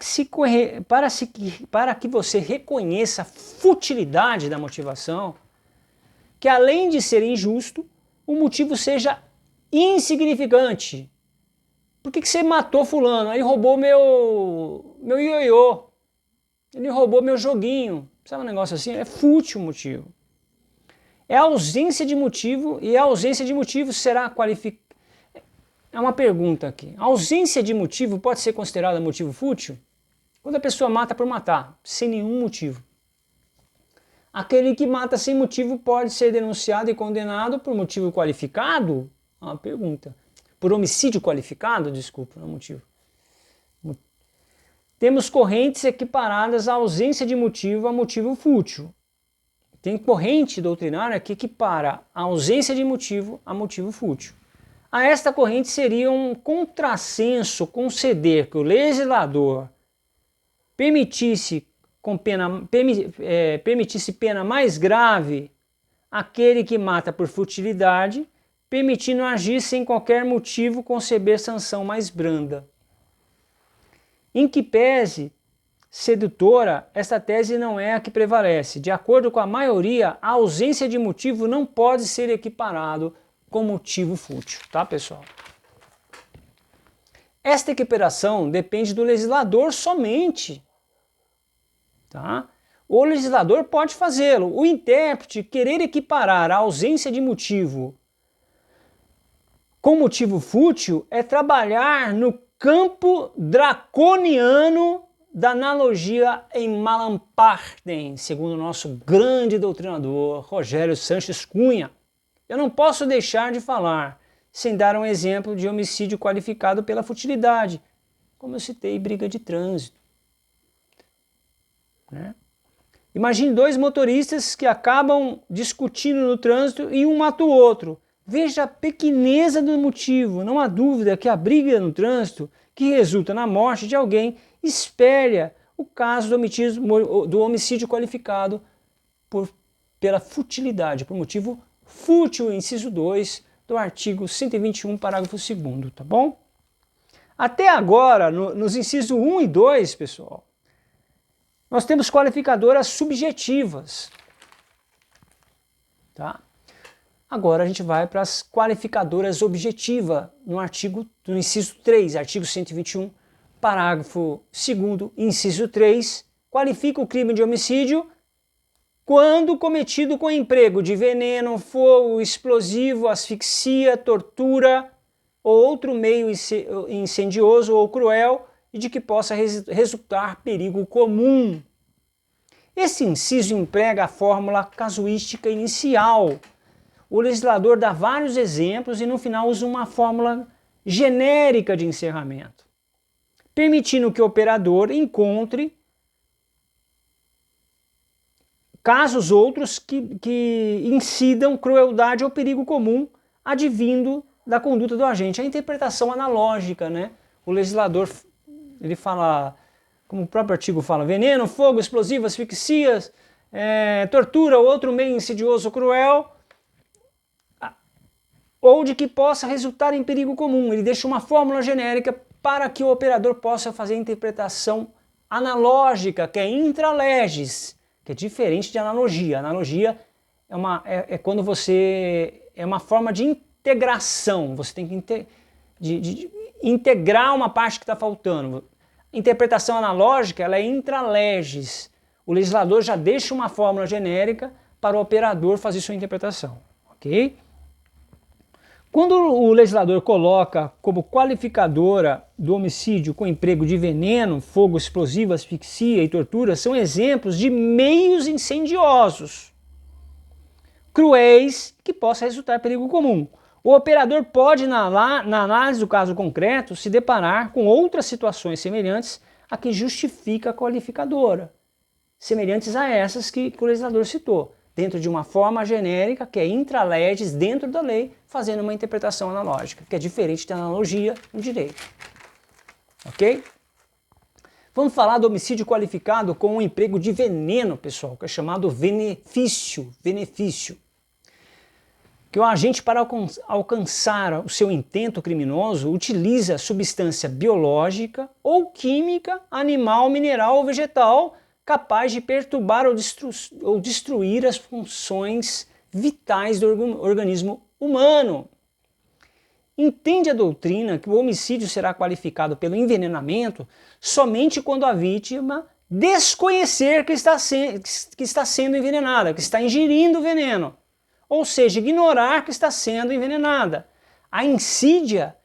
que você reconheça a futilidade da motivação, que além de ser injusto, o motivo seja insignificante. Por que você matou fulano? Ele roubou meu ioiô. Ele roubou meu joguinho. Sabe um negócio assim? É fútil o motivo. É a ausência de motivo, e a ausência de motivo será qualificada. É uma pergunta aqui. A ausência de motivo pode ser considerada motivo fútil? Quando a pessoa mata por matar, sem nenhum motivo. Aquele que mata sem motivo pode ser denunciado e condenado por motivo qualificado? É uma pergunta. Por homicídio qualificado? Desculpa, não é motivo. Temos correntes equiparadas à ausência de motivo a motivo fútil. Tem corrente doutrinária que equipara a ausência de motivo a motivo fútil. A esta corrente seria um contrassenso conceder que o legislador permitisse pena mais grave àquele que mata por futilidade, permitindo agir sem qualquer motivo conceber sanção mais branda. Em que pese sedutora, esta tese não é a que prevalece. De acordo com a maioria, a ausência de motivo não pode ser equiparado com motivo fútil, tá, pessoal? Esta equiparação depende do legislador somente, tá? O legislador pode fazê-lo. O intérprete querer equiparar a ausência de motivo com motivo fútil é trabalhar no campo draconiano da analogia em Malamparten, segundo o nosso grande doutrinador Rogério Sanches Cunha. Eu não posso deixar de falar sem dar um exemplo de homicídio qualificado pela futilidade, como eu citei, briga de trânsito. Né? Imagine dois motoristas que acabam discutindo no trânsito e um mata o outro. Veja a pequeneza do motivo. Não há dúvida que a briga no trânsito, que resulta na morte de alguém, espelha o caso do homicídio qualificado pela futilidade, por motivo fútil, inciso 2 do artigo 121, parágrafo 2º, tá bom? Até agora, nos incisos 1 e 2, pessoal, nós temos qualificadoras subjetivas, tá? Agora a gente vai para as qualificadoras objetivas no inciso 3, artigo 121, parágrafo 2º, inciso 3, qualifica o crime de homicídio quando cometido com emprego de veneno, fogo, explosivo, asfixia, tortura ou outro meio incendioso ou cruel e de que possa resultar perigo comum. Esse inciso emprega a fórmula casuística inicial. O legislador dá vários exemplos e no final usa uma fórmula genérica de encerramento, permitindo que o operador encontre casos outros que incidam crueldade ou perigo comum advindo da conduta do agente. A interpretação analógica, né? O legislador, ele fala, como o próprio artigo fala, veneno, fogo, explosivo, asfixias, tortura ou outro meio insidioso ou cruel, ou de que possa resultar em perigo comum. Ele deixa uma fórmula genérica para que o operador possa fazer a interpretação analógica, que é intra legis, que é diferente de analogia. Analogia é quando você... é uma forma de integração. Você tem que de integrar uma parte que está faltando. Interpretação analógica, ela é intra legis. O legislador já deixa uma fórmula genérica para o operador fazer sua interpretação. Ok? Quando o legislador coloca como qualificadora do homicídio com emprego de veneno, fogo explosivo, asfixia e tortura, são exemplos de meios incendiosos, cruéis, que possa resultar em perigo comum. O operador pode, na análise do caso concreto, se deparar com outras situações semelhantes a que justifica a qualificadora, semelhantes a essas que o legislador citou, dentro de uma forma genérica, que é intra legis, dentro da lei, fazendo uma interpretação analógica, que é diferente da analogia no direito. Ok? Vamos falar do homicídio qualificado com o emprego de veneno, pessoal, que é chamado benefício. Que o agente, para alcançar o seu intento criminoso, utiliza substância biológica ou química, animal, mineral ou vegetal, capaz de perturbar ou destruir as funções vitais do organismo humano. Entende a doutrina que o homicídio será qualificado pelo envenenamento somente quando a vítima desconhecer que está sendo envenenada, que está ingerindo veneno. Ou seja, ignorar que está sendo envenenada. A insídia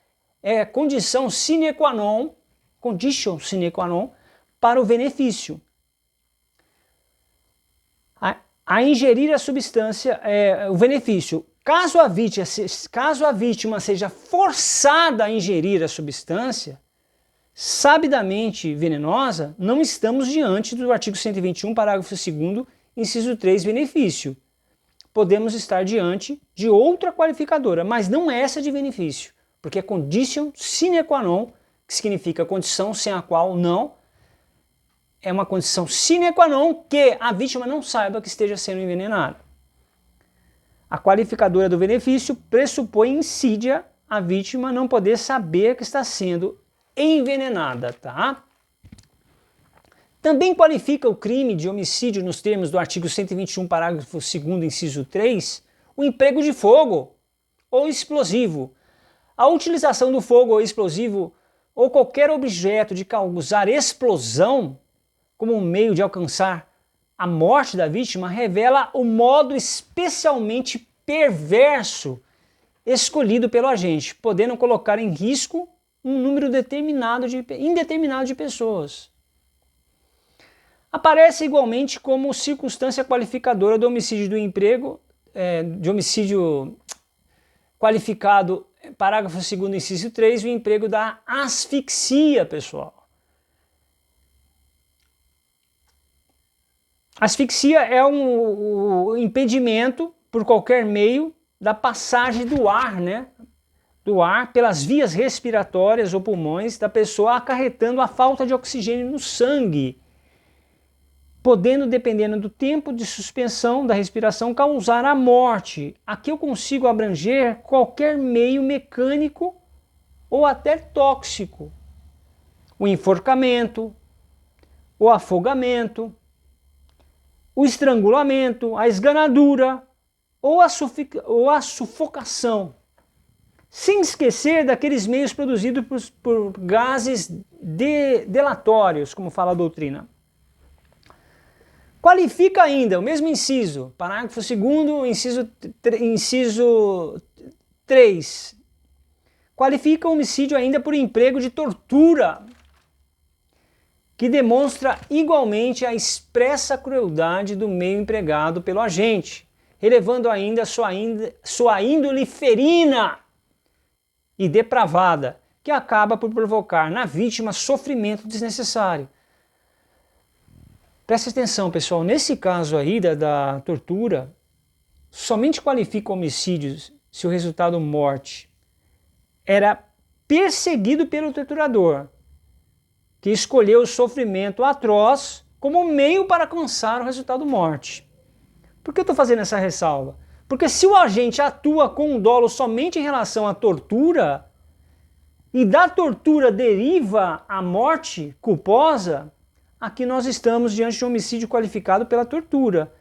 é condition sine qua non para o benefício. A ingerir a substância é o benefício. Caso a vítima seja forçada a ingerir a substância sabidamente venenosa, não estamos diante do artigo 121, parágrafo 2º, inciso 3, benefício. Podemos estar diante de outra qualificadora, mas não essa de benefício, porque é condition sine qua non, que significa condição sem a qual não, é uma condição sine qua non que a vítima não saiba que esteja sendo envenenada. A qualificadora do benefício pressupõe insídia a vítima não poder saber que está sendo envenenada, tá? Também qualifica o crime de homicídio nos termos do artigo 121, parágrafo 2º, inciso 3, o emprego de fogo ou explosivo. A utilização do fogo ou explosivo ou qualquer objeto de causar explosão como um meio de alcançar a morte da vítima revela o modo especialmente perverso escolhido pelo agente, podendo colocar em risco um número indeterminado de pessoas. Aparece igualmente como circunstância qualificadora do homicídio do emprego, de homicídio qualificado, parágrafo 2º, inciso 3, o emprego da asfixia, pessoal. Asfixia é um impedimento por qualquer meio da passagem do ar, né? Do ar pelas vias respiratórias ou pulmões da pessoa, acarretando a falta de oxigênio no sangue, podendo, dependendo do tempo de suspensão da respiração, causar a morte. Aqui eu consigo abranger qualquer meio mecânico ou até tóxico. O enforcamento, o afogamento, o estrangulamento, a esganadura ou a sufocação. Sem esquecer daqueles meios produzidos por gases delatórios, como fala a doutrina. Qualifica ainda, o mesmo inciso, parágrafo 2º, inciso 3. Qualifica o homicídio ainda por emprego de tortura, que demonstra igualmente a expressa crueldade do meio empregado pelo agente, relevando ainda sua índole ferina e depravada, que acaba por provocar na vítima sofrimento desnecessário. Preste atenção, pessoal, nesse caso aí da tortura, somente qualifica homicídios se o resultado morte era perseguido pelo torturador, que escolheu o sofrimento atroz como meio para alcançar o resultado morte. Por que eu estou fazendo essa ressalva? Porque se o agente atua com dolo somente em relação à tortura, e da tortura deriva a morte culposa, aqui nós estamos diante de um homicídio qualificado pela tortura.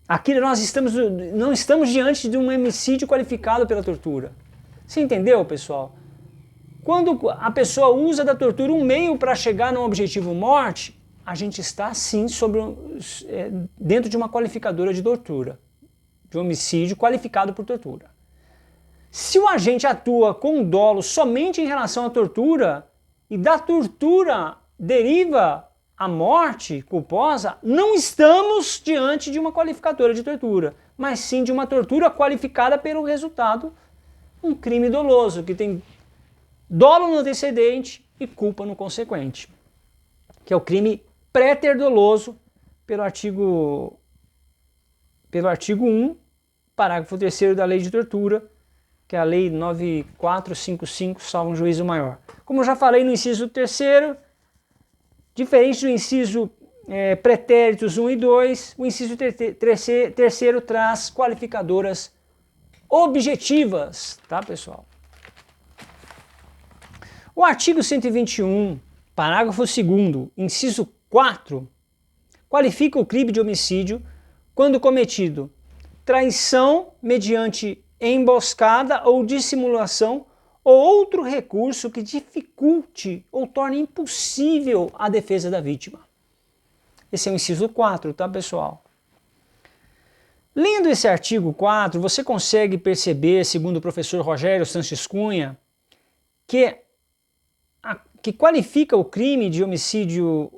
Aqui nós não estamos diante de um homicídio qualificado pela tortura. Você entendeu, pessoal? Quando a pessoa usa da tortura um meio para chegar no objetivo morte, a gente está sim dentro de uma qualificadora de tortura, de homicídio qualificado por tortura. Se o agente atua com dolo somente em relação à tortura, e da tortura deriva a morte culposa, não estamos diante de uma qualificadora de tortura, mas sim de uma tortura qualificada pelo resultado, um crime doloso, que tem dolo no antecedente e culpa no consequente, que é o crime préter-doloso pelo artigo 1, parágrafo 3º da Lei de Tortura, que é a Lei 9455, salvo um juízo maior. Como eu já falei no inciso 3º, Diferente do inciso pretéritos 1 e 2, o inciso terceiro traz qualificadoras objetivas, tá, pessoal? O artigo 121, parágrafo 2º, inciso 4, qualifica o crime de homicídio quando cometido traição mediante emboscada ou dissimulação ou outro recurso que dificulte ou torne impossível a defesa da vítima. Esse é o inciso 4, tá, pessoal? Lendo esse artigo 4, você consegue perceber, segundo o professor Rogério Sanches Cunha, que qualifica o crime de homicídio.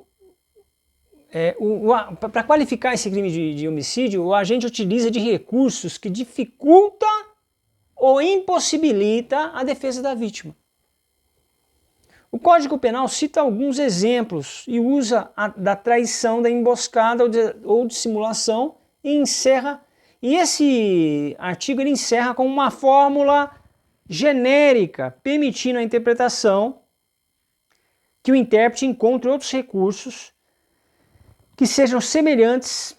Para qualificar esse crime de homicídio, o agente utiliza de recursos que dificulta ou impossibilita a defesa da vítima. O Código Penal cita alguns exemplos e usa da traição, da emboscada ou dissimulação e encerra. E esse artigo ele encerra com uma fórmula genérica, permitindo a interpretação que o intérprete encontre outros recursos que sejam semelhantes,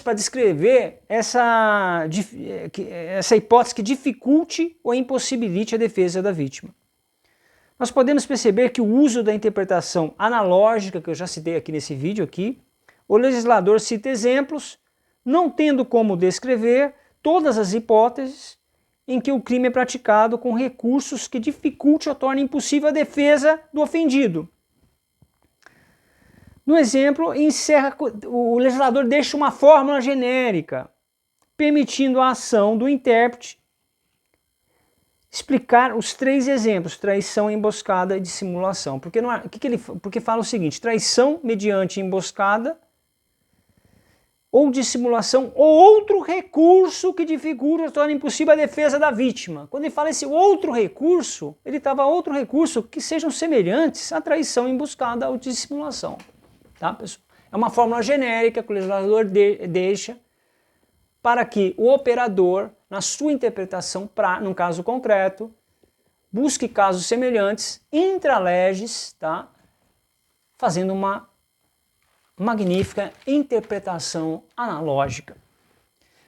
para descrever essa hipótese que dificulte ou impossibilite a defesa da vítima. Nós podemos perceber que o uso da interpretação analógica, que eu já citei aqui nesse vídeo, o legislador cita exemplos, não tendo como descrever todas as hipóteses em que o crime é praticado com recursos que dificulte ou torne impossível a defesa do ofendido. No exemplo, o legislador deixa uma fórmula genérica, permitindo a ação do intérprete explicar os 3 exemplos, traição, emboscada e dissimulação. Porque fala o seguinte, traição mediante emboscada ou dissimulação ou outro recurso que dificulta ou torna impossível a defesa da vítima. Quando ele fala esse outro recurso, ele estava outro recurso que sejam semelhantes à traição, emboscada ou dissimulação. Tá, pessoal? É uma fórmula genérica que o legislador deixa para que o operador, na sua interpretação, num caso concreto, busque casos semelhantes, intra legis, tá? Fazendo uma magnífica interpretação analógica.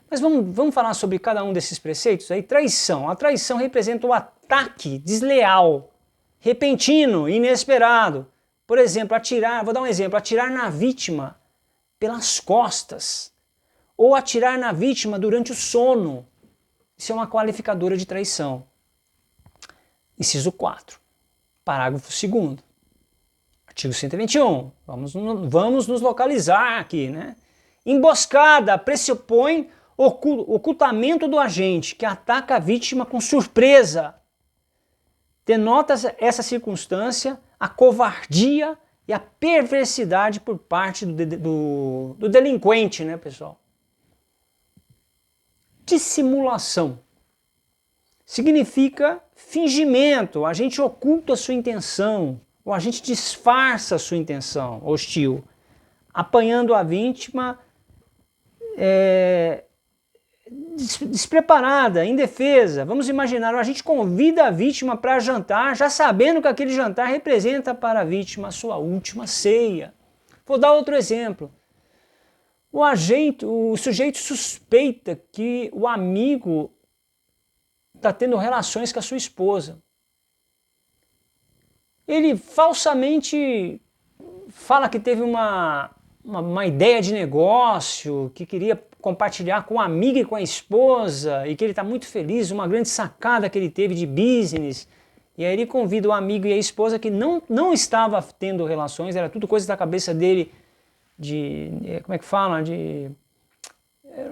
Mas vamos falar sobre cada um desses preceitos aí. Traição. A traição representa o ataque desleal, repentino, inesperado. Por exemplo, vou dar um exemplo, atirar na vítima pelas costas ou atirar na vítima durante o sono. Isso é uma qualificadora de traição. Inciso 4, parágrafo 2º. Artigo 121, vamos nos localizar aqui, né? Emboscada pressupõe ocultamento do agente que ataca a vítima com surpresa. Denota essa circunstância a covardia e a perversidade por parte do delinquente, né, pessoal? Dissimulação significa fingimento, o agente oculta a sua intenção, o agente disfarça a sua intenção hostil, apanhando a vítima despreparada, indefesa. Vamos imaginar, o agente convida a vítima para jantar, já sabendo que aquele jantar representa para a vítima a sua última ceia. Vou dar outro exemplo. O sujeito suspeita que o amigo está tendo relações com a sua esposa. Ele falsamente fala que teve uma ideia de negócio, que queria compartilhar com a amiga e com a esposa, e que ele está muito feliz, uma grande sacada que ele teve de business. E aí ele convida o amigo e a esposa que não estava tendo relações, era tudo coisa da cabeça dele, como é que fala?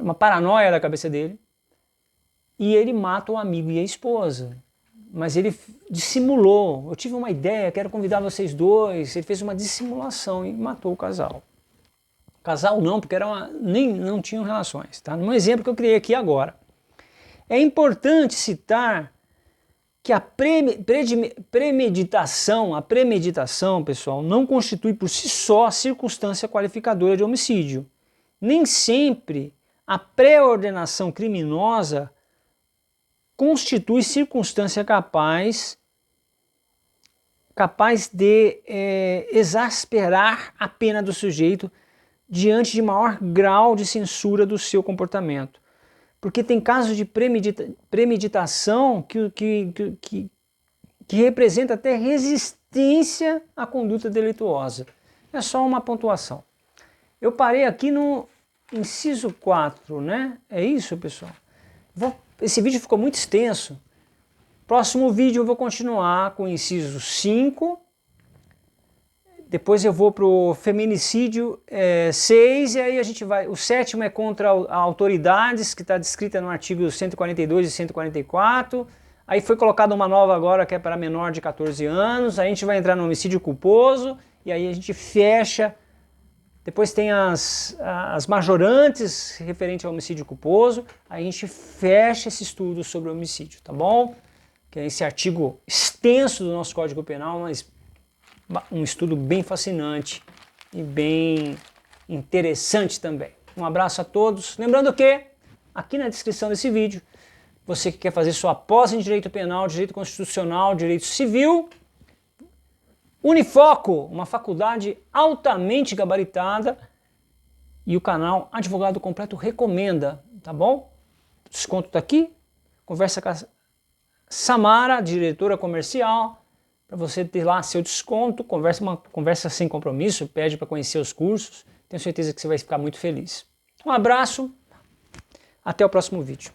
Uma paranoia da cabeça dele. E ele mata o amigo e a esposa. Mas ele dissimulou. Eu tive uma ideia, quero convidar vocês dois. Ele fez uma dissimulação e matou o casal. Casal não, porque não tinham relações. Tá? No exemplo que eu criei aqui agora. É importante citar que a premeditação, pessoal, não constitui por si só circunstância qualificadora de homicídio. Nem sempre a pré-ordenação criminosa constitui circunstância capaz de exasperar a pena do sujeito diante de maior grau de censura do seu comportamento. Porque tem casos de premeditação que representa até resistência à conduta delituosa. É só uma pontuação. Eu parei aqui no inciso 4, né? É isso, pessoal? Esse vídeo ficou muito extenso. Próximo vídeo eu vou continuar com o inciso 5. Depois eu vou para o feminicídio 6, e aí a gente vai... O 7º é contra autoridades, que está descrita no artigo 142 e 144. Aí foi colocada uma nova agora, que é para menor de 14 anos. Aí a gente vai entrar no homicídio culposo, e aí a gente fecha. Depois tem as majorantes referente ao homicídio culposo. Aí a gente fecha esse estudo sobre o homicídio, tá bom? Que é esse artigo extenso do nosso Código Penal, mas um estudo bem fascinante e bem interessante também. Um abraço a todos. Lembrando que, aqui na descrição desse vídeo, você que quer fazer sua pós em Direito Penal, Direito Constitucional, Direito Civil, Unifoco, uma faculdade altamente gabaritada, e o canal Advogado Completo recomenda, tá bom? O desconto está aqui, conversa com a Samara, diretora comercial, para você ter lá seu desconto, uma conversa sem compromisso, pede para conhecer os cursos, tenho certeza que você vai ficar muito feliz. Um abraço, até o próximo vídeo.